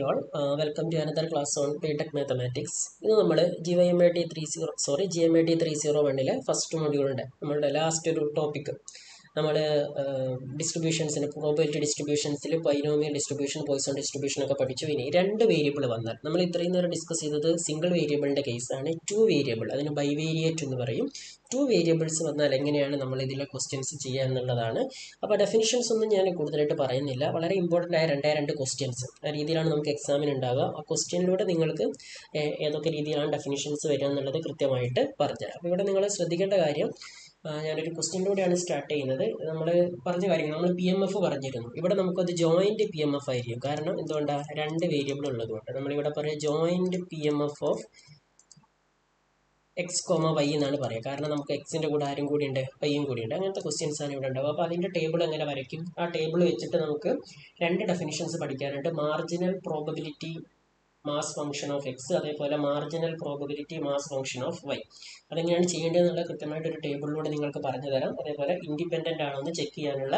Welcome to another class on BTech Mathematics. ഇത് നമ്മൾ GMAT 301 first മൊഡ്യൂളിൻ്റെ നമ്മളുടെ ലാസ്റ്റ് ഒരു ടോപ്പിക് നമ്മൾ ഡിസ്ട്രിബ്യൂഷൻസിന് പ്രോബബിലിറ്റി ഡിസ്ട്രിബ്യൂഷൻസിൽ ബൈനോമിയൽ ഡിസ്ട്രിബ്യൂഷൻ പോയിസൺ ഡിസ്ട്രിബ്യൂഷൻ ഒക്കെ പഠിച്ചു. ഇനി രണ്ട് വേരിയബിൾ വന്നാൽ നമ്മൾ ഇത്രയും നേരം ഡിസ്കസ് ചെയ്തത് സിംഗിൾ വേരിയബിളിൻ്റെ കേസാണ്. ടു വേരിയബിൾ അതിന് ബൈവേരിയേറ്റ് എന്ന് പറയും. ടു വേരിയബിൾസ് വന്നാൽ എങ്ങനെയാണ് നമ്മൾ ഇതിലെ ക്വസ്റ്റ്യൻസ് ചെയ്യുക എന്നുള്ളതാണ്. അപ്പോൾ ഡെഫിനിഷൻസ് ഒന്നും ഞാൻ കൂടുതലായിട്ട് പറയുന്നില്ല. വളരെ ഇമ്പോർട്ടൻ്റ് ആയ രണ്ട് ക്വസ്റ്റ്യൻസ് ആ രീതിയിലാണ് നമുക്ക് എക്സാമിന് ഉണ്ടാവുക. ആ ക്വസ്റ്റ്യനിലൂടെ നിങ്ങൾക്ക് ഏതൊക്കെ രീതിയിലാണ് ഡെഫിനിഷൻസ് വരിക എന്നുള്ളത് കൃത്യമായിട്ട് പറഞ്ഞുതരാം. അപ്പോൾ ഇവിടെ നിങ്ങൾ ശ്രദ്ധിക്കേണ്ട കാര്യം, ഞാനൊരു ക്വസ്റ്റ്യനിലൂടെയാണ് സ്റ്റാർട്ട് ചെയ്യുന്നത്. നമ്മൾ പറഞ്ഞ കാര്യങ്ങൾ നമ്മൾ PMF പറഞ്ഞിരുന്നു. ഇവിടെ നമുക്കത് ജോയിൻറ്റ് PMF ആയിരിക്കും. കാരണം എന്തുകൊണ്ടാണ്? രണ്ട് വേരിയബിൾ ഉള്ളതുകൊണ്ട്. നമ്മളിവിടെ പറയുക joint PMF of X comma Y എന്നാണ് പറയുക. കാരണം നമുക്ക് എക്സിൻ്റെ കൂടെ ആരും കൂടി ഉണ്ട്, വൈയും കൂടി ഉണ്ട്. അങ്ങനത്തെ ക്വസ്റ്റ്യൻസ് ആണ് ഇവിടെ ഉണ്ടാവുക. അപ്പോൾ അതിൻ്റെ ടേബിൾ എങ്ങനെ വരയ്ക്കും? ആ ടേബിൾ വെച്ചിട്ട് നമുക്ക് രണ്ട് ഡെഫിനിഷൻസ് പഠിക്കാനുണ്ട്. Marginal probability mass function of X, അതേപോലെ marginal probability mass function of Y. അതെങ്ങനെയാണ് ചെയ്യേണ്ടതെന്നുള്ള കൃത്യമായിട്ട് ഒരു ടേബിളിലൂടെ നിങ്ങൾക്ക് പറഞ്ഞു തരാം. അതേപോലെ ഇൻഡിപെൻഡൻ്റ് ആണോ എന്ന് ചെക്ക് ചെയ്യാനുള്ള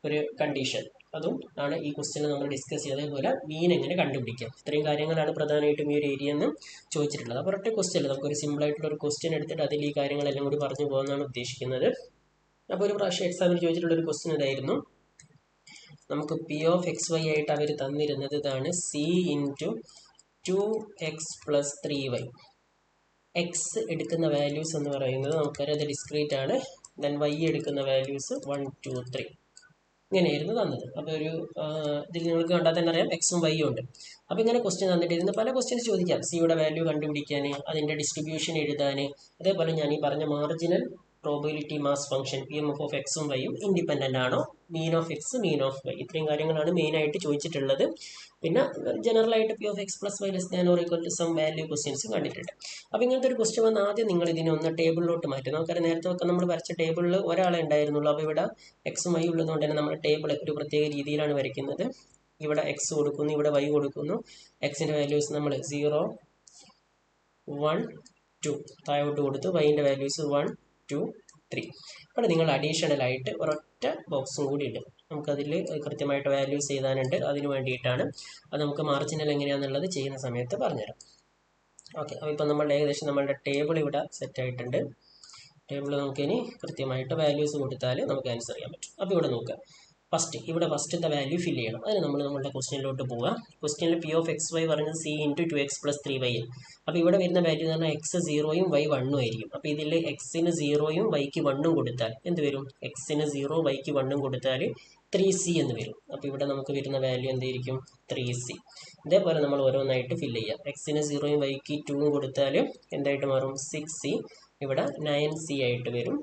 ഒരു കണ്ടീഷൻ, അതും ആണ് ഈ ക്വസ്റ്റ്യനിൽ നമ്മൾ ഡിസ്കസ് ചെയ്ത്. അതേപോലെ മീൻ എങ്ങനെ കണ്ടുപിടിക്കാം, ഇത്രയും കാര്യങ്ങളാണ് പ്രധാനമായിട്ടും ഈ ഒരു ഏരിയ എന്ന് ചോദിച്ചിട്ടുള്ളത്. അപ്പോൾ ഒറ്റ ക്വസ്റ്റ്യൻ, നമുക്കൊരു സിമ്പിളായിട്ടുള്ള ഒരു ക്വസ്റ്റ്യൻ എടുത്തിട്ട് അതിൽ ഈ കാര്യങ്ങളെല്ലാം കൂടി പറഞ്ഞു പോകുന്നതാണ് ഉദ്ദേശിക്കുന്നത്. അപ്പോൾ ഒരു പ്രാവശ്യം എക്സാമിന് ചോദിച്ചിട്ടുള്ള ഒരു ക്വസ്റ്റ്യൻ ഇതായിരുന്നു. നമുക്ക് P(x, y) ആയിട്ട് അവർ തന്നിരുന്നത് ഇതാണ്: C × 2x + 3y. എക്സ് എടുക്കുന്ന വാല്യൂസ് എന്ന് പറയുന്നത് നമുക്കറിയാം, അത് ഡിസ്ക്രീറ്റ് ആണ്. ദെൻ വൈ എടുക്കുന്ന വാല്യൂസ് 1, 2, 3 ഇങ്ങനെയായിരുന്നു തന്നത്. അപ്പോൾ ഒരു ഇതിൽ നിങ്ങൾക്ക് കണ്ടാൽ തന്നെ അറിയാം എക്സും വൈയും ഉണ്ട്. അപ്പോൾ ഇങ്ങനെ ക്വസ്റ്റ്യൻ തന്നിട്ട് ഇതിന് പല ക്വസ്റ്റ്യൻസ് ചോദിക്കാം. സിയുടെ വാല്യൂ കണ്ടുപിടിക്കാൻ, അതിൻ്റെ ഡിസ്ട്രിബ്യൂഷൻ എഴുതാൻ, അതേപോലെ ഞാൻ ഈ പറഞ്ഞ marginal probability mass function PMF of എക്സും വൈയും ഇൻഡിപെൻഡൻ്റ് ആണോ, mean of X, mean of Y, ഇത്രയും കാര്യങ്ങളാണ് മെയിനായിട്ട് ചോദിച്ചിട്ടുള്ളത്. പിന്നെ ജനറലായിട്ട് P(x + y) ≤ സം വാല്യൂ ക്വസ്റ്റ്യൻസും കണ്ടിട്ടുണ്ട്. അപ്പോൾ ഇങ്ങനത്തെ ഒരു ക്വസ്റ്റ്യൻ വന്ന് ആദ്യം നിങ്ങൾ ഇതിനെ ഒന്ന് ടേബിളിലോട്ട് മാറ്റും. നമുക്കറിയാം നേരത്തെ ഒക്കെ നമ്മൾ വരച്ച ടേബിളിൽ ഒരാളെ ഉണ്ടായിരുന്നുള്ളൂ. അപ്പോൾ ഇവിടെ എക്സും വൈ ഉള്ളതുകൊണ്ട് തന്നെ നമ്മൾ ടേബിൾ ഒരു പ്രത്യേക രീതിയിലാണ് വരയ്ക്കുന്നത്. ഇവിടെ എക്സ് കൊടുക്കുന്നു, ഇവിടെ വൈ കൊടുക്കുന്നു. എക്സിൻ്റെ വാല്യൂസ് നമ്മൾ 0, 1, 2 താഴോട്ട് കൊടുത്തു. വൈൻ്റെ വാല്യൂസ് 1, 2, 3. അവിടെ നിങ്ങൾ അഡീഷണലായിട്ട് ഒരൊറ്റ ബോക്സും കൂടി ഉണ്ട്. നമുക്കതിൽ കൃത്യമായിട്ട് വാല്യൂസ് എഴുതാനുണ്ട്. അതിന് വേണ്ടിയിട്ടാണ്. അത് നമുക്ക് മാർജിനൽ എങ്ങനെയാണെന്നുള്ളത് ചെയ്യുന്ന സമയത്ത് പറഞ്ഞുതരാം. ഓക്കെ, അപ്പോൾ ഇപ്പം നമ്മളുടെ ഏകദേശം നമ്മളുടെ ടേബിൾ ഇവിടെ സെറ്റ് ആയിട്ടുണ്ട്. ടേബിൾ നമുക്കിനി കൃത്യമായിട്ട് വാല്യൂസ് കൊടുത്താൽ നമുക്ക് ആൻസർ ചെയ്യാൻ പറ്റും. അപ്പോൾ ഇവിടെ നോക്കുക, ഇവിടെ ഫസ്റ്റത്തെ വാല്യൂ ഫില്ല് ചെയ്യണം. അതിന് നമ്മളുടെ ക്വസ്റ്റ്യനിലോട്ട് പോവുക. ക്വസ്റ്റ്യനിൽ P(x, y) പറഞ്ഞത് C × 2x + 3y. അപ്പോൾ ഇവിടെ വരുന്ന വാല്യൂ എന്ന് പറഞ്ഞാൽ എക്സ് 0ഉം വൈ 1ഉം ആയിരിക്കും. അപ്പോൾ ഇതിൽ എക്സിന് 0ഉം വൈക്ക് 1ഉം കൊടുത്താൽ എന്ത് വരും? എക്സിന് 0, വൈക്ക് 1ഉം കൊടുത്താൽ 3C എന്ന് വരും. അപ്പോൾ ഇവിടെ നമുക്ക് വരുന്ന വാല്യൂ എന്തായിരിക്കും? 3C. ഇതേപോലെ നമ്മൾ ഓരോന്നായിട്ട് ഫില്ല് ചെയ്യുക. എക്സിന് 0ഉം വൈക്ക് 2ഉം കൊടുത്താൽ എന്തായിട്ട് മാറും? 6C. ഇവിടെ 9C ആയിട്ട് വരും.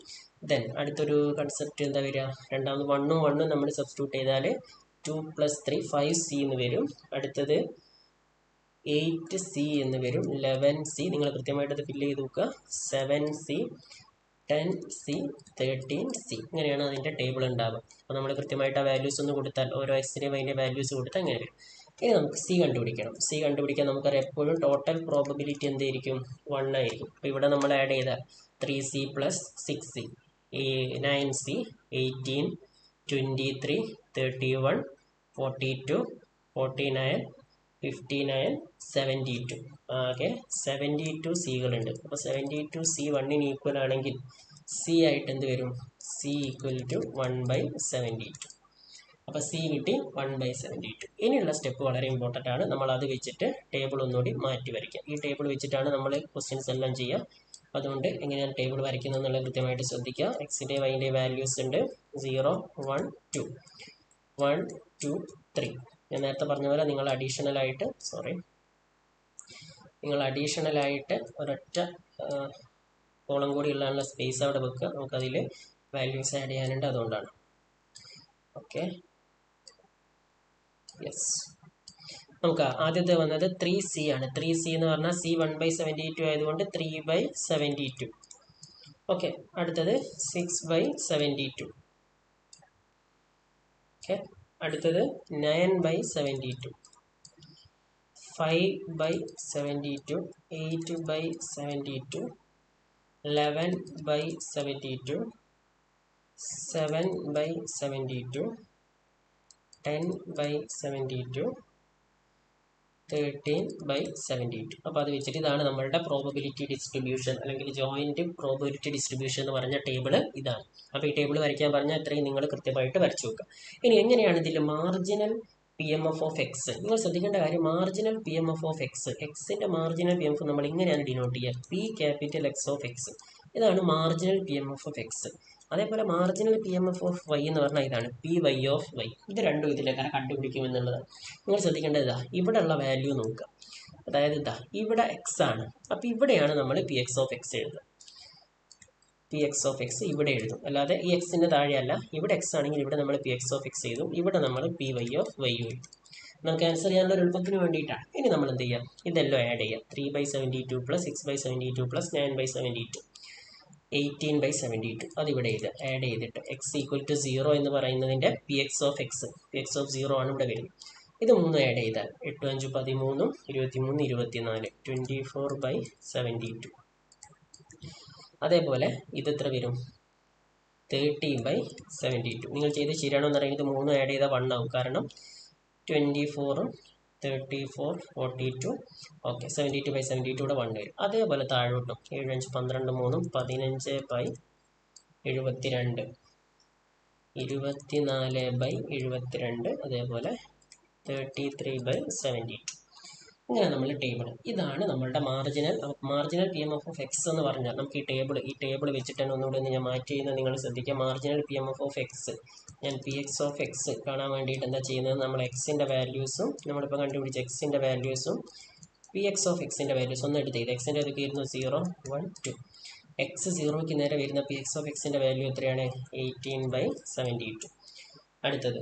ദെൻ അടുത്തൊരു കൺസെപ്റ്റ് എന്താ വരിക? രണ്ടാമത് 1ഉം 1ഉം നമ്മൾ സബ്സ്റ്റിറ്റ്യൂട്ട് ചെയ്താൽ 2 + 3 5C എന്ന് വരും. അടുത്തത് 8C എന്ന് വരും. 11C, നിങ്ങൾ കൃത്യമായിട്ട് അത് ഫില്ല് ചെയ്ത് നോക്കുക. 7C, 10C, 13C. ഇങ്ങനെയാണ് അതിൻ്റെ ടേബിൾ ഉണ്ടാവുക. അപ്പോൾ നമ്മൾ കൃത്യമായിട്ട് ആ വാല്യൂസ് ഒന്ന് കൊടുത്താൽ, ഓരോ എക്സിനെയും അതിൻ്റെ വാല്യൂസ് കൊടുത്താൽ അങ്ങനെ വരും. ഇനി നമുക്ക് C കണ്ടുപിടിക്കണം. C കണ്ടുപിടിക്കാൻ നമുക്കറിയാം എപ്പോഴും ടോട്ടൽ പ്രോബബിലിറ്റി എന്തായിരിക്കും? 1 ആയിരിക്കും. അപ്പോൾ ഇവിടെ നമ്മൾ ആഡ് ചെയ്താൽ 3C + 6C, 9C, 18, 23, 31, 42, 49, 59, 72. ആകെ 72 സികളുണ്ട്. അപ്പോൾ 72 C 1ന് ഈക്വൽ ആണെങ്കിൽ C ആയിട്ട് എന്ത് വരും? C = 1/72. അപ്പോൾ C കിട്ടി 1/72. ഇനിയുള്ള സ്റ്റെപ്പ് വളരെ ഇമ്പോർട്ടൻ്റ് ആണ്. നമ്മൾ അത് വെച്ചിട്ട് ടേബിൾ ഒന്നുകൂടി മാറ്റി വരയ്ക്കാം. ഈ ടേബിൾ വെച്ചിട്ടാണ് നമ്മൾ ക്വസ്റ്റ്യൻസ് എല്ലാം ചെയ്യുക. അതുകൊണ്ട് എങ്ങനെയാണ് ടേബിൾ വരയ്ക്കുന്നത് എന്നുള്ളത് കൃത്യമായിട്ട് ശ്രദ്ധിക്കുക. എക്സിൻ്റെ വൈൻ്റെ വാല്യൂസ് ഉണ്ട് 0, 1, 2, 1, 2, 3. ഞാൻ നേരത്തെ പറഞ്ഞ പോലെ നിങ്ങൾ അഡീഷണലായിട്ട് ഒരൊറ്റ കോളം കൂടി ഉള്ള സ്പേസ് അവിടെ വെക്കുക. നമുക്കതിൽ വാല്യൂസ് ആഡ് ചെയ്യാനുണ്ട്, അതുകൊണ്ടാണ്. Okay, yes. നമുക്ക് ആദ്യത്തെ വന്നത് 3C ആണ്. 3C എന്ന് പറഞ്ഞാൽ C 1/72 ആയതുകൊണ്ട് 3/72. ഓക്കെ, അടുത്തത് 6/72. ഓക്കെ, അടുത്തത് 9/72, 5/72, 8/72, 11/72, 7/72, 10/72, 13/72. അപ്പോൾ അത് വെച്ചിട്ട് ഇതാണ് നമ്മളുടെ പ്രോബബിലിറ്റി ഡിസ്ട്രിബ്യൂഷൻ അല്ലെങ്കിൽ ജോയിന്റ് പ്രോബബിലിറ്റി ഡിസ്ട്രിബ്യൂഷൻ എന്ന് പറഞ്ഞ ടേബിൾ ഇതാണ്. അപ്പോൾ ഈ ടേബിൾ വരയ്ക്കാൻ പറഞ്ഞാൽ ഇത്രയും നിങ്ങൾ കൃത്യമായിട്ട് വരച്ചു വെക്കുക. ഇനി എങ്ങനെയാണ് ഇതിൽ മാർജിനൽ PMF ഓഫ് എക്സ്? നിങ്ങൾ ശ്രദ്ധിക്കേണ്ട കാര്യം മാർജിനൽ PMF ഓഫ് എക്സ്, എക്സിന്റെ മാർജിനൽ PMF നമ്മൾ ഇങ്ങനെയാണ് ഡിനോട്ട് ചെയ്യുക, P∩X ഓഫ് എക്സ്. ഇതാണ് മാർജിനൽ PMF ഓഫ് എക്സ്. അതേപോലെ മാർജിനൽ PMF ഓഫ് വൈ എന്ന് പറഞ്ഞാൽ ഇതാണ് PY ഓഫ് വൈ. ഇത് രണ്ടും ഇതിലെങ്ങനെ കണ്ടുപിടിക്കും എന്നുള്ളതാണ് നിങ്ങൾ ശ്രദ്ധിക്കേണ്ടത്. ഇതാ ഇവിടെയുള്ള വാല്യൂ നോക്കുക. അതായത് ഇതാ ഇവിടെ എക്സ് ആണ്, അപ്പോൾ ഇവിടെയാണ് നമ്മൾ PX ഓഫ് എക്സ് എഴുതുക. PX ഓഫ് എക്സ് ഇവിടെ എഴുതും, അല്ലാതെ ഈ എക്സിൻ്റെ താഴെയല്ല. ഇവിടെ എക്സ് ആണെങ്കിൽ ഇവിടെ നമ്മൾ PX ഓഫ് എക്സ് എഴുതും, ഇവിടെ നമ്മൾ PY ഓഫ് വൈ എഴുതും. നമുക്ക് ആൻസർ ചെയ്യാനുള്ള ഒരു എളുപ്പത്തിന് വേണ്ടിയിട്ടാണ്. ഇനി നമ്മൾ എന്ത് ചെയ്യാം, ഇതെല്ലാം ആഡ് ചെയ്യാം. 3/72 + 6/72 + 9/72 18/72. അതിവിടെ ആഡ് ചെയ്തിട്ട് x=0 എന്ന് പറയുന്നതിൻ്റെ PX of X, PX of 0 ആണ് ഇവിടെ വരുന്നത്. ഇത് മൂന്നും ആഡ് ചെയ്താൽ 8 5 13 23 24 24/72. അതേപോലെ ഇത് എത്ര വരും, 30/72. നിങ്ങൾ ചെയ്ത് ശരിയാണോ എന്ന് അറിയാം. ഇത് മൂന്നും ആഡ് ചെയ്താൽ 1 ആവും, കാരണം 24 34 42 ഓക്കെ 72/72 ഇവിടെ 1 വരും. അതേപോലെ താഴോട്ടും 7 5 12 3 15/72 24/72 അതേപോലെ 33/72. ഇങ്ങനെ നമ്മൾ ടേബിൾ, ഇതാണ് നമ്മളുടെ മാർജിനൽ PMF ഓഫ് എക്സ് എന്ന് പറഞ്ഞാൽ നമുക്ക് ഈ ടേബിൾ വെച്ചിട്ട് തന്നെ ഒന്നുകൂടി ഞാൻ മാറ്റി ചെയ്യുന്നത് നിങ്ങൾ ശ്രദ്ധിക്കുക. മാർജിനൽ PMF ഓഫ് എക്സ്, ഞാൻ PX ഓഫ് എക്സ് കാണാൻ വേണ്ടിയിട്ട് എന്താ ചെയ്യുന്നത്, നമ്മൾ എക്സിൻ്റെ വാല്യൂസും നമ്മളിപ്പോൾ കണ്ടുപിടിച്ച എക്സിൻ്റെ വാല്യൂസും PX ഓഫ് എക്സിൻ്റെ വാല്യൂസ് ഒന്ന് എടുത്ത് ചെയ്ത് എക്സിൻ്റെ ഏതൊക്കെ ആയിരുന്നു 0 1 2. എക്സ് 0ക്ക് നേരെ വരുന്ന PX ഓഫ് എക്സിൻ്റെ വാല്യൂ എത്രയാണ്, 18/72. അടുത്തത്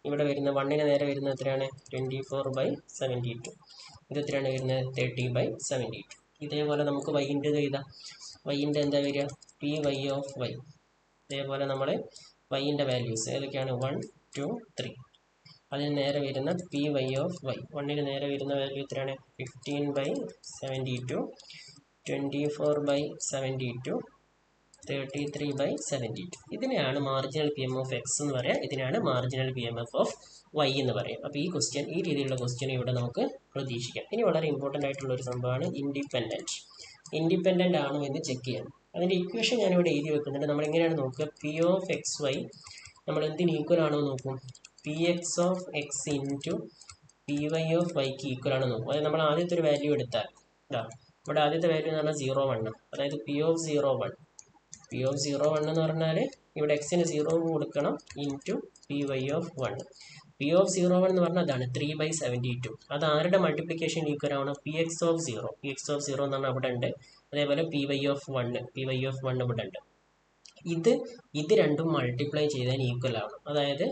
ഇവിടെ വരുന്ന 1ന് നേരെ വരുന്ന എത്രയാണ്, 24/72. ഇത് എത്രയാണ് വരുന്നത്, 30/72. ഇതേപോലെ നമുക്ക് വൈൻ്റെ എഴുതാം. വൈൻ്റെ എന്താ വരിക, PY ഓഫ് വൈ. ഇതേപോലെ നമ്മൾ വൈൻ്റെ വാല്യൂസ് ഏതൊക്കെയാണ്, 1 2 3. അതിന് നേരെ വരുന്ന PY ഓഫ് വൈ, 1ന് നേരെ വരുന്ന വാല്യൂ എത്രയാണ്, 15/72 24/72 33/72. ഇതിനെയാണ് മാർജിനൽ PMF ഓഫ് എക്സ് എന്ന് പറയുക, ഇതിനാണ് മാർജിനൽ PMF ഓഫ് വൈ എന്ന് പറയും. അപ്പോൾ ഈ രീതിയിലുള്ള ക്വസ്റ്റ്യൻ ഇവിടെ നമുക്ക് പ്രതീക്ഷിക്കാം. ഇനി വളരെ ഇമ്പോർട്ടൻ്റ് ആയിട്ടുള്ള ഒരു സംഭവമാണ് ഇൻഡിപെൻഡൻ്റ് ആണോ എന്ന് ചെക്ക് ചെയ്യാൻ. അതിൻ്റെ ഇക്വേഷൻ ഞാനിവിടെ എഴുതി വെക്കുന്നുണ്ട്. നമ്മൾ എങ്ങനെയാണ് നോക്കുക, P ഓഫ് എക്സ് വൈ നമ്മൾ എന്തിന് ഈക്വൽ ആണോ നോക്കും, PX of X into PY of വൈക്ക് ഈക്വൽ ആണോ നോക്കും. അതായത് നമ്മൾ ആദ്യത്തെ ഒരു വാല്യൂ എടുത്താൽ ഇവിടെ ആദ്യത്തെ വാല്യൂ എന്ന് പറഞ്ഞാൽ 0 1, അതായത് P ഓഫ് 0 1 എന്ന് പറഞ്ഞാൽ ഇവിടെ എക്സിന് 0 കൊടുക്കണം into PY of 1. P of 0 1 എന്ന് പറഞ്ഞാൽ അതാണ് 3/72. അത് ആരുടെ മൾട്ടിപ്ലിക്കേഷൻ ഈക്വൽ ആവണം, PX ഓഫ് 0 എന്ന് പറഞ്ഞാൽ അവിടെ ഉണ്ട്. അതേപോലെ PY ഓഫ് 1 ഇവിടെ ഉണ്ട്. ഇത് രണ്ടും മൾട്ടിപ്ലൈ ചെയ്താൽ ഈക്വൽ ആവണം. അതായത്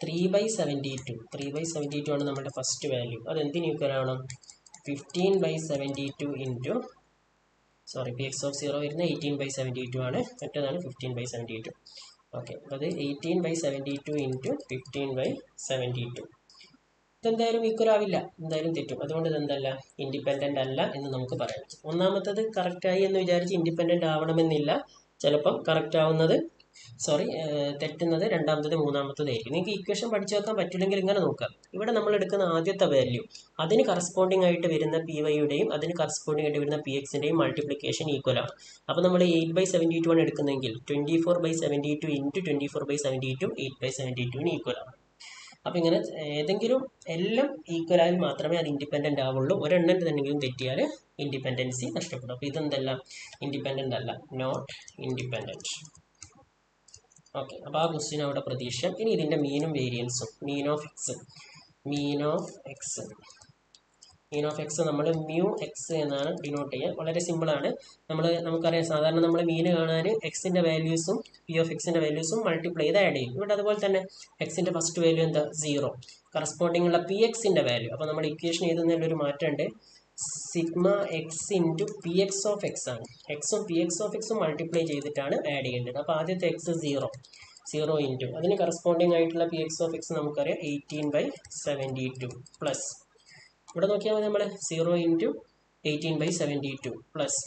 3/72 ആണ് നമ്മുടെ ഫസ്റ്റ് വാല്യൂ. അത് എന്തിന് ഈക്വൽ ആവണം, 15/72 ഇൻറ്റു PX ഓഫ് 0 വരുന്ന 18/72 ആണ്, മറ്റേതാണ് 15/72. ഓക്കെ, അത് 18/72 ഇൻറ്റു 15/72. ഇതെന്തായാലും ഈക്വൽ ആവില്ല, എന്തായാലും തെറ്റും. അതുകൊണ്ട് ഇതെന്തല്ല, ഇൻഡിപെൻഡൻ്റ് അല്ല എന്ന് നമുക്ക് പറയാം. ഒന്നാമത്തത് കറക്റ്റായി എന്ന് വിചാരിച്ച് ഇൻഡിപെൻഡൻ്റ് ആവണമെന്നില്ല. ചിലപ്പം കറക്റ്റ് ആവുന്നത് തെറ്റുന്നത് രണ്ടാമത്തത് മൂന്നാമത്തതായിരിക്കും. നിങ്ങൾക്ക് ഇക്വേഷൻ പഠിച്ചു വെക്കാൻ പറ്റില്ലെങ്കിൽ ഇങ്ങനെ നോക്കാം. ഇവിടെ നമ്മൾ എടുക്കുന്ന ആദ്യത്തെ വാല്യൂ അതിന് കറസ്പോണ്ടിങ് ആയിട്ട് വരുന്ന PYയുടെയും അതിന് കറസ്പോണ്ടിങ് ആയിട്ട് വരുന്ന PXൻ്റെയും മൾട്ടിപ്ലിക്കേഷൻ ഈക്വൽ ആണ്. അപ്പോൾ നമ്മൾ 8/72 ആണ് എടുക്കുന്നതെങ്കിൽ 24/72 ഇൻറ്റു 24/72 8/72 ഈക്വൽ ആണ്. അപ്പോൾ ഇങ്ങനെ ഏതെങ്കിലും എല്ലാം ഈക്വൽ ആയാൽ മാത്രമേ അത് ഇൻഡിപെൻഡൻ്റ് ആവുള്ളൂ. ഒരെണ്ണം തന്നെങ്കിലും തെറ്റിയാൽ ഇൻഡിപെൻഡൻസി നഷ്ടപ്പെടും. അപ്പോൾ ഇതെന്തല്ല, ഇൻഡിപെൻഡൻ്റ് അല്ല, നോട്ട് ഇൻഡിപെൻഡൻറ്റ്. ഓക്കെ, അപ്പോൾ ആ ക്വസ്റ്റ്യൻ അവിടെ പ്രതീക്ഷ. ഇനി ഇതിൻ്റെ മീനും വേരിയൻസും, മീൻ ഓഫ് എക്സ് നമ്മൾ μx എന്നാണ് ഡിനോട്ട് ചെയ്യുക. വളരെ സിമ്പിളാണ്. നമുക്കറിയാം സാധാരണ നമ്മൾ മീൻ കാണാൻ എക്സിൻ്റെ വാല്യൂസും P ഓഫ് എക്സിൻ്റെ വാല്യൂസും മൾട്ടിപ്ലൈ ചെയ്ത് ആഡ് ചെയ്യും. ഇവിടെ അതുപോലെ തന്നെ എക്സിൻ്റെ ഫസ്റ്റ് വാല്യൂ എന്താ, 0, കറസ്പോണ്ടിങ് ഉള്ള PXൻ്റെ വാല്യൂ. അപ്പോൾ നമ്മൾ ഇക്വേഷൻ എഴുതുന്നതിലൊരു മാറ്റമുണ്ട്, sigma X into PX of X ആണ്. എക്സും PX ഓഫ് എക്സും മൾട്ടിപ്ലൈ ചെയ്തിട്ടാണ് ആഡ് ചെയ്യേണ്ടത്. അപ്പോൾ ആദ്യത്തെ എക്സ് 0 ഇൻറ്റു അതിന് കറസ്പോണ്ടിങ് ആയിട്ടുള്ള PX ഓഫ് എക്സ് നമുക്കറിയാം 18/72 പ്ലസ് ഇവിടെ നോക്കിയാൽ മതി നമ്മൾ 0 ഇൻറ്റു 18/72 പ്ലസ്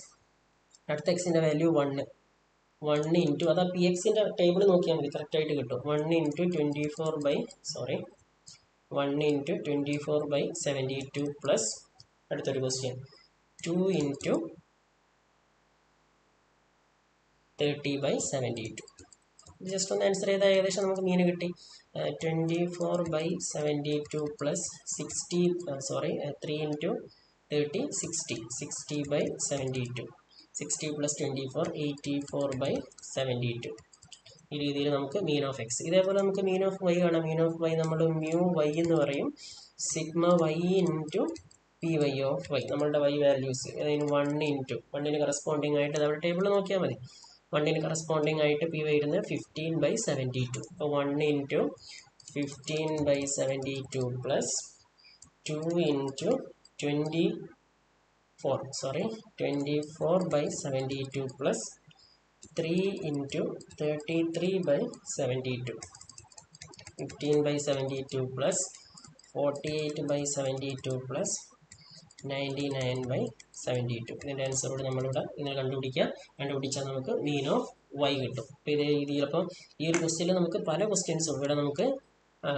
അടുത്ത എക്സിൻ്റെ വാല്യൂ 1 ഇൻറ്റു അത് ആ PXൻ്റെ ടേബിൾ നോക്കിയാൽ മതി, കറക്റ്റായിട്ട് കിട്ടും. 1 ഇൻറ്റു 24 1 into 24/72 plus അടുത്തൊരു ക്വസ്റ്റ്യൻ 2 into 30/72. ജസ്റ്റ് ഒന്ന് ആൻസർ ചെയ്താൽ ഏകദേശം നമുക്ക് മീൻ കിട്ടി. 24/72 plus 60 3 into 30 60/72. 60 plus 24 84/72. ഈ രീതിയിൽ നമുക്ക് മീൻ ഓഫ് എക്സ്. ഇതേപോലെ നമുക്ക് മീൻ ഓഫ് വൈ കാണാം. മീൻ ഓഫ് വൈ നമ്മൾ മ്യൂ വൈ എന്ന് പറയും. Sigma Y into P Y of Y, നമ്മളുടെ വൈ വാല്യൂസ്. അതിന് 1 ഇൻറ്റു 1ന് കറസ്പോണ്ടിങ് ആയിട്ട് നമ്മുടെ ടേബിൾ നോക്കിയാൽ മതി. 1ന് കറസ്പോണ്ടിങ് ആയിട്ട് പി വരുന്നത് 15/72. അപ്പോൾ 1 into 15/72 plus 2 into 24/72 plus 3 into 33/72. 15/72 plus 48/72 plus 99/72. ഇതിൻ്റെ ആൻസറോട് നമ്മളിവിടെ ഇങ്ങനെ കണ്ടുപിടിച്ചാൽ നമുക്ക് മീൻ ഓഫ് വൈ കിട്ടും. അപ്പോൾ ഇതേ രീതിയിൽ അപ്പം ഈ ഒരു ക്വസ്റ്റ്യനിൽ നമുക്ക് പല ക്വസ്റ്റ്യൻസും ഇവിടെ നമുക്ക്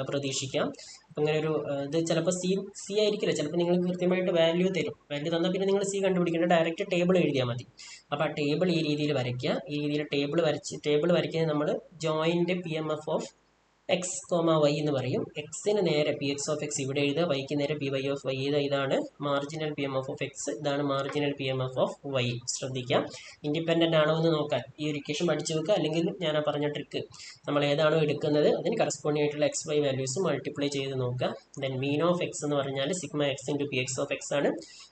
പ്രതീക്ഷിക്കാം. അപ്പം ഇങ്ങനെ ഒരു ഇത് ചിലപ്പോൾ സി ആയിരിക്കില്ല, ചിലപ്പോൾ നിങ്ങൾ കൃത്യമായിട്ട് വാല്യൂ തരും. വാല്യൂ തന്നാൽ പിന്നെ നിങ്ങൾ സി കണ്ടുപിടിക്കേണ്ട, ഡയറക്റ്റ് ടേബിൾ എഴുതിയാൽ മതി. അപ്പോൾ ആ ടേബിൾ ഈ രീതിയിൽ വരയ്ക്കുക. ഈ രീതിയിൽ ടേബിൾ വരയ്ക്കുന്നത് നമ്മൾ joint P M F of X comma Y എന്ന് പറയും. എക്സിന് നേരെ പി എക്സ് ഓഫ് എക്സ് ഇവിടെ എഴുതുക, വൈക്ക് നേരെ പി വൈ ഓഫ് വൈ എഴുതുക. ഇതാണ് marginal P M F of X, ഇതാണ് marginal P M F of Y. ശ്രദ്ധിക്കാം, ഇൻഡിപെൻഡൻ്റ് ആണോ എന്ന് നോക്കാൻ ഈ ഒരു ഇക്വേഷൻ പഠിച്ചു വെക്കുക. അല്ലെങ്കിൽ ഞാൻ പറഞ്ഞ ട്രിക്ക്, നമ്മൾ ഏതാണോ എടുക്കുന്നത് അതിന് കറസ്പോണ്ടിങ് ആയിട്ടുള്ള എക്സ് വൈ വാല്യൂസ് മൾട്ടിപ്ലൈ ചെയ്ത് നോക്കുക. ദെൻ മീൻ ഓഫ് എക്സ് എന്ന് പറഞ്ഞാൽ sigma X into P X of X ആണ്.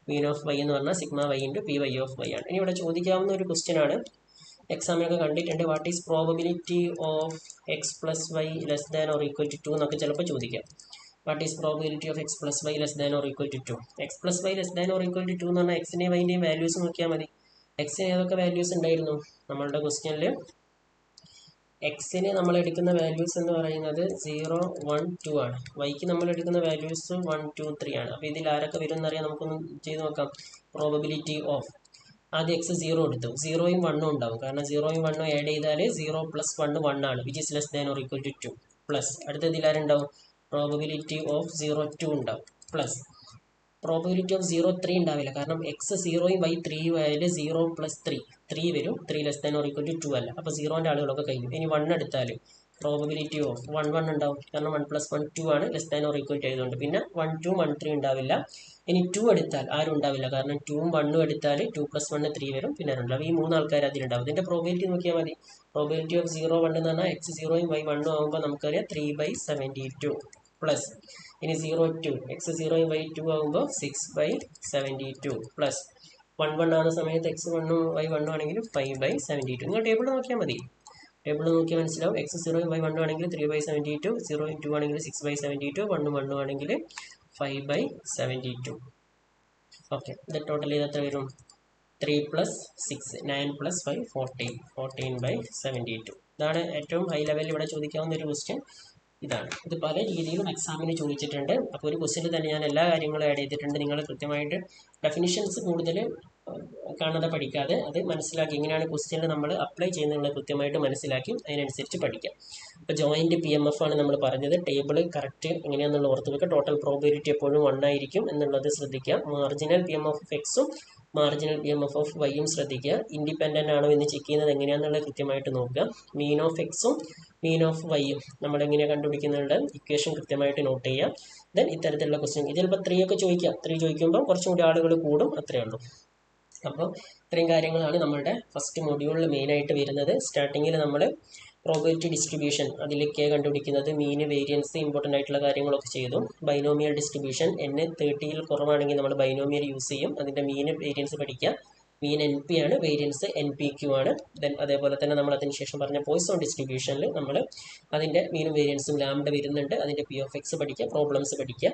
മീൻ ഓഫ് വൈ എന്ന് പറഞ്ഞാൽ sigma Y into P Y of Y ആണ്. ഇനി ഇവിടെ ചോദിക്കാവുന്ന ഒരു ക്വസ്റ്റ്യൻ ആണ്, എക്സാമിനൊക്കെ കണ്ടിട്ടുണ്ട്. What is probability of X plus Y less than or equal to 2 എന്നൊക്കെ ചിലപ്പോൾ ചോദിക്കാം. What is probability of X plus Y less than or equal to 2? X plus Y less than or equal to 2 എന്ന് പറഞ്ഞാൽ എക്സിൻ്റെയും വൈൻ്റെയും values നോക്കിയാൽ മതി. എക്സിന് ഏതൊക്കെ values ഉണ്ടായിരുന്നു നമ്മളുടെ ക്വസ്റ്റ്യനിൽ? എക്സിന് നമ്മൾ എടുക്കുന്ന വാല്യൂസ് എന്ന് പറയുന്നത് 0, 1, 2 ആണ്. വൈക്ക് നമ്മൾ എടുക്കുന്ന വാല്യൂസ് 1, 2, 3 ആണ്. അപ്പോൾ ഇതിൽ ആരൊക്കെ വരും എന്നറിയാം, നമുക്കൊന്ന് ചെയ്ത് നോക്കാം. പ്രോബബിലിറ്റി ഓഫ് ആദ്യം എക്സ് 0 എടുത്തു, 0യും 1ഉം ഉണ്ടാവും. കാരണം 0യും 1ഉം ആഡ് ചെയ്താൽ 0 + 1 1 ആണ്, which is less than or equal to 2. Plus അടുത്തതിൽ ആരുണ്ടാവും? പ്രോബബിലിറ്റി ഓഫ് 0, 2 ഉണ്ടാവും. പ്ലസ് പ്രോബബിലിറ്റി ഓഫ് 0, 3 ഉണ്ടാവില്ല. കാരണം എക്സ് 0യും വൈ 3യും ആയാൽ 0 + 3 വരും. 3 less than or equal to 2 അല്ല. അപ്പോൾ 0ൻ്റെ ആളുകളൊക്കെ കഴിഞ്ഞു. ഇനി 1 എടുത്താൽ പ്രോബബിലിറ്റി ഓഫ് 1 ഉണ്ടാവും. കാരണം 1 + 1 2 ആണ്, less than or equal to ആയതുകൊണ്ട്. പിന്നെ 1, 2, 1, 3 ഉണ്ടാവില്ല. ഇനി 2 എടുത്താൽ ആരും ഉണ്ടാവില്ല. കാരണം 2ഉം 1ഉം എടുത്താൽ 2 + 1 3 വരും. പിന്നെ ഉണ്ടാവും ഈ 3 ആൾക്കാർ അതിലുണ്ടാവും. ഇതിൻ്റെ പ്രോബബിലിറ്റി നോക്കിയാൽ മതി. പ്രോബബിലിറ്റി ഓഫ് 0, 1 എന്ന് പറഞ്ഞാൽ എക്സ് 0യും വൈ 1ഉം ആകുമ്പോൾ നമുക്കറിയാം 3/72 പ്ലസ് ഇനി 0, 2 എക്സ് 0യും വൈ 2 ആകുമ്പോൾ 6/72 പ്ലസ് 1, 1 ആകുന്ന സമയത്ത് എക്സ് 1ഉം വൈ 1ഉം ആണെങ്കിൽ 5/72. നിങ്ങൾ ടേബിൾ നോക്കിയാൽ മതി. ടേബിൾ നോക്കിയാൽ മനസ്സിലാവും. എക്സ് 0യും വൈ 1ഉം ആണെങ്കിൽ 3/72, 0യും 2 ആണെങ്കിൽ 6/72, 1ഉം 1ഉം ആണെങ്കിൽ 5/72. ഓക്കെ, ഇത് ടോട്ടൽ ചെയ്ത് എത്ര വരും? 3 + 6 9 + 5 14, 14/72. ഇതാണ് ഏറ്റവും ഹൈ ലെവലിൽ ഇവിടെ ചോദിക്കാവുന്ന ഒരു ക്വസ്റ്റ്യൻ. ഇതാണ്. ഇത് പല രീതിയിലും എക്സാമിന് ചോദിച്ചിട്ടുണ്ട്. അപ്പോൾ ഒരു ക്വസ്റ്റ്യനിൽ തന്നെ ഞാൻ എല്ലാ കാര്യങ്ങളും ആഡ് ചെയ്തിട്ടുണ്ട്. നിങ്ങൾ കൃത്യമായിട്ട് ഡെഫിനിഷൻസ് കൂടുതൽ കാണാതെ പഠിക്കാതെ അത് മനസ്സിലാക്കി എങ്ങനെയാണ് ക്വസ്റ്റ്യനിൽ നമ്മൾ അപ്ലൈ ചെയ്യുന്നത് കൃത്യമായിട്ട് മനസ്സിലാക്കി അതിനനുസരിച്ച് പഠിക്കാം. അപ്പോൾ ജോയിൻ്റ് പി എം എഫ് ആണ് നമ്മൾ പറഞ്ഞത്. ടേബിൾ കറക്റ്റ് എങ്ങനെയാണെന്നുള്ള ഓർത്ത് വെക്കുക. ടോട്ടൽ പ്രോബബിലിറ്റി എപ്പോഴും 1 ആയിരിക്കും എന്നുള്ളത് ശ്രദ്ധിക്കുക. Marginal P M F of എക്സും marginal P M F of വൈയും ശ്രദ്ധിക്കുക. ഇൻഡിപെൻഡൻ്റ് ആണോ എന്ന് ചെക്ക് ചെയ്യുന്നത് എങ്ങനെയാണെന്നുള്ളത് കൃത്യമായിട്ട് നോക്കുക. മീൻ ഓഫ് എക്സും മീൻ ഓഫ് വൈയും നമ്മളെങ്ങനെയാണ് കണ്ടുപിടിക്കുന്നുണ്ട് ഇക്വേഷൻ കൃത്യമായിട്ട് നോട്ട് ചെയ്യുക. ദെൻ ഇത്തരത്തിലുള്ള ക്വസ്റ്റ്യൻ ഇത് ചിലപ്പോൾ 3 ഒക്കെ ചോദിക്കാം. 3 ചോദിക്കുമ്പോൾ കുറച്ചും കൂടി ആളുകൾ കൂടും, അത്രയേ ഉള്ളൂ. അപ്പോൾ ഇത്രയും കാര്യങ്ങളാണ് നമ്മളുടെ ഫസ്റ്റ് മൊഡ്യൂളിൽ മെയിനായിട്ട് വരുന്നത്. സ്റ്റാർട്ടിങ്ങിൽ നമ്മൾ പ്രോബബിലിറ്റി ഡിസ്ട്രിബ്യൂഷൻ അതിലേക്ക് കണ്ടുപിടിക്കുന്നത്, മീൻ, വേരിയൻസ്, ഇമ്പോർട്ടൻ്റ് ആയിട്ടുള്ള കാര്യങ്ങളൊക്കെ ചെയ്തു. ബൈനോമിയൽ ഡിസ്ട്രിബ്യൂഷൻ N30 കുറവാണെങ്കിൽ നമ്മൾ ബൈനോമിയൽ യൂസ് ചെയ്യും. അതിൻ്റെ മീൻ വേരിയൻസ് പഠിക്കുക. മീൻ NP ആണ്, വേരിയൻസ് NPQ ആണ്. ദെൻ അതേപോലെ തന്നെ നമ്മൾ അതിനുശേഷം പറഞ്ഞ പോയ്സോൺ ഡിസ്ട്രിബ്യൂഷനിൽ നമ്മൾ അതിൻ്റെ മീനും വേരിയൻസും ലാംഡ വരുന്നുണ്ട്. അതിൻ്റെ P of X പഠിക്കുക, പ്രോബ്ലംസ് പഠിക്കുക.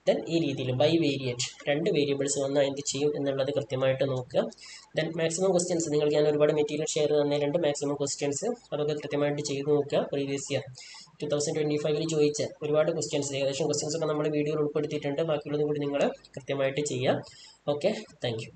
ദെൻ ഈ രീതിയിൽ ബൈ വേരിയറ്റ് 2 വേരിയബിൾസ് വന്നാൽ എന്ത് ചെയ്യും എന്നുള്ളത് കൃത്യമായിട്ട് നോക്കുക. ദെൻ മാക്സിമം ക്വസ്റ്റ്യൻസ് നിങ്ങൾക്ക് ഞാൻ ഒരുപാട് മെറ്റീരിയൽ ഷെയർ തന്നിട്ടുണ്ട്. മാക്സിമം ക്വസ്റ്റ്യൻസ് അതൊക്കെ കൃത്യമായിട്ട് ചെയ്ത് നോക്കുക. പ്രീവിയസ് ഇയർ 2025 ചോദിച്ച ഒരുപാട് ക്വസ്റ്റ്യൻസ്, ഏകദേശം ക്വസ്റ്റ്യൻസ് ഒക്കെ നമ്മൾ വീഡിയോയിൽ ഉൾപ്പെടുത്തിയിട്ടുണ്ട്. ബാക്കിയുള്ളത് കൂടി നിങ്ങൾ കൃത്യമായിട്ട് ചെയ്യുക. Okay, thank you.